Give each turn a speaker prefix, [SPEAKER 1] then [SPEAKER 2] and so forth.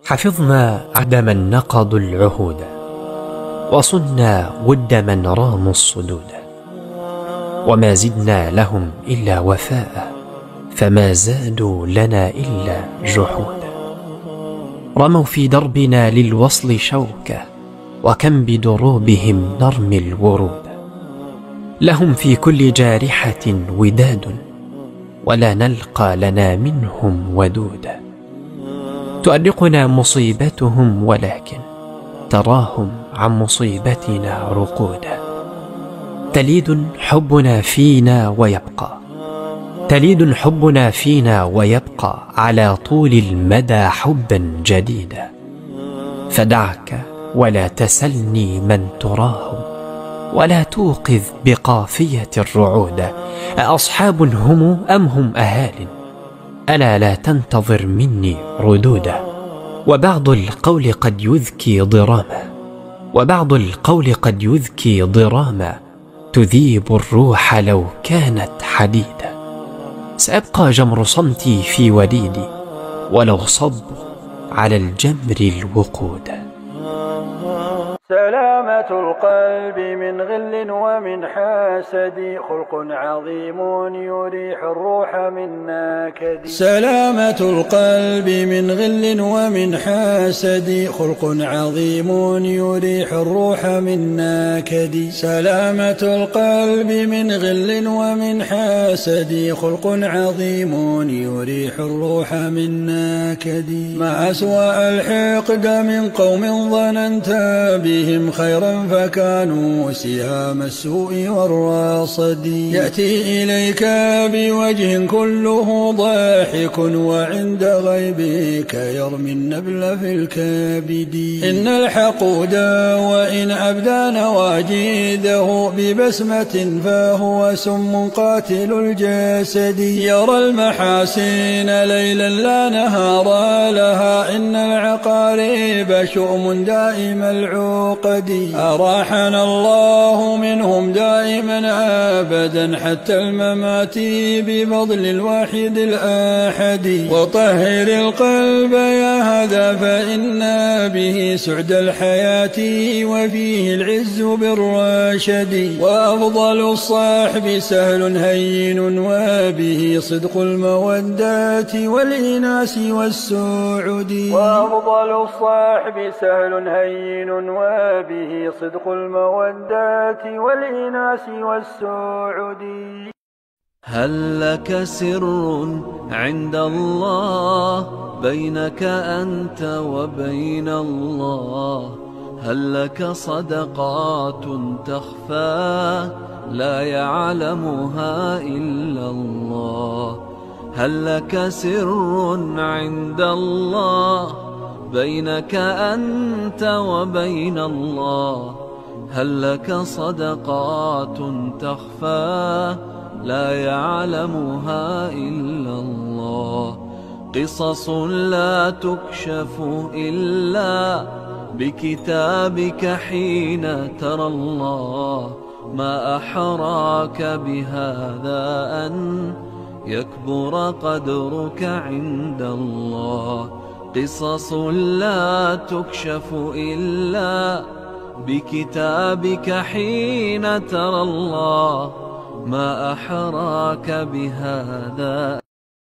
[SPEAKER 1] حفظنا عهد من نقضوا العهود، وصنا ود من راموا الصدود، وما زدنا لهم إلا وفاء، فما زادوا لنا إلا جحودا. رموا في دربنا للوصل شوكة، وكم بدروبهم نرمي الورود. لهم في كل جارحة وداد، ولا نلقى لنا منهم ودودا. تؤرقنا مصيبتهم، ولكن تراهم عن مصيبتنا رقودا. تليد حبنا فينا ويبقى، تليد حبنا فينا ويبقى على طول المدى حبا جديدا. فدعك ولا تسلني من تراهم، ولا توقظ بقافية الرعود. أصحاب هم أم هم أهال؟ ألا لا تنتظر مني ردودا. وبعض القول قد يذكي ضراما، وبعض القول قد يذكي ضراما، تذيب الروح لو كانت حديدا. سأبقى جمر صمتي في وديدي، ولو صبوا على الجمر الوقود.
[SPEAKER 2] سلامة القلب من غل ومن حسد، خلق عظيم يريح الروح من نكد. سلامة القلب من غل ومن حسد، خلق عظيم يريح الروح من نكد. سلامة القلب من غل ومن حسد، خلق عظيم يريح الروح من نكد. ما أسوأ الحقد من قوم ظننت بهم خيرا، فكانوا سهام السوء والراصد. يأتي إليك بوجه كله ضاحك، وعند غيبك يرمي النبل في الكبد. إن الحقود وإن أبدى نواجيده ببسمة، فهو سم قاتل الجسد. يرى المحاسن ليلا لا نهار لها، إن العقارب شؤم دائم العقد. أراحنا الله منهم دائما أبدا، حتى الممات بفضل الواحد الآحد. وطهر القلب يا هذا، فإن به سعد الحياة، وفيه العز بالرشد. وأفضل الصاحب سهل هين، وبه صدق المودات والإناس والسعد. وأفضل الصاحب سهل هين، وبه صدق المودات والإناس والسعد.
[SPEAKER 3] هل لك سر عند الله بينك أنت وبين الله؟ هل لك صدقات تخفى لا يعلمها إلا الله؟ هل لك سر عند الله بينك أنت وبين الله؟ هل لك صدقات تخفى لا يعلمها إلا الله؟ قصص لا تكشف إلا بكتابك حين ترى الله. ما أحراك بهذا أن يكبر قدرك عند الله. قصص لا تكشف إلا بكتابك حين ترى الله. ما أحراك بهذا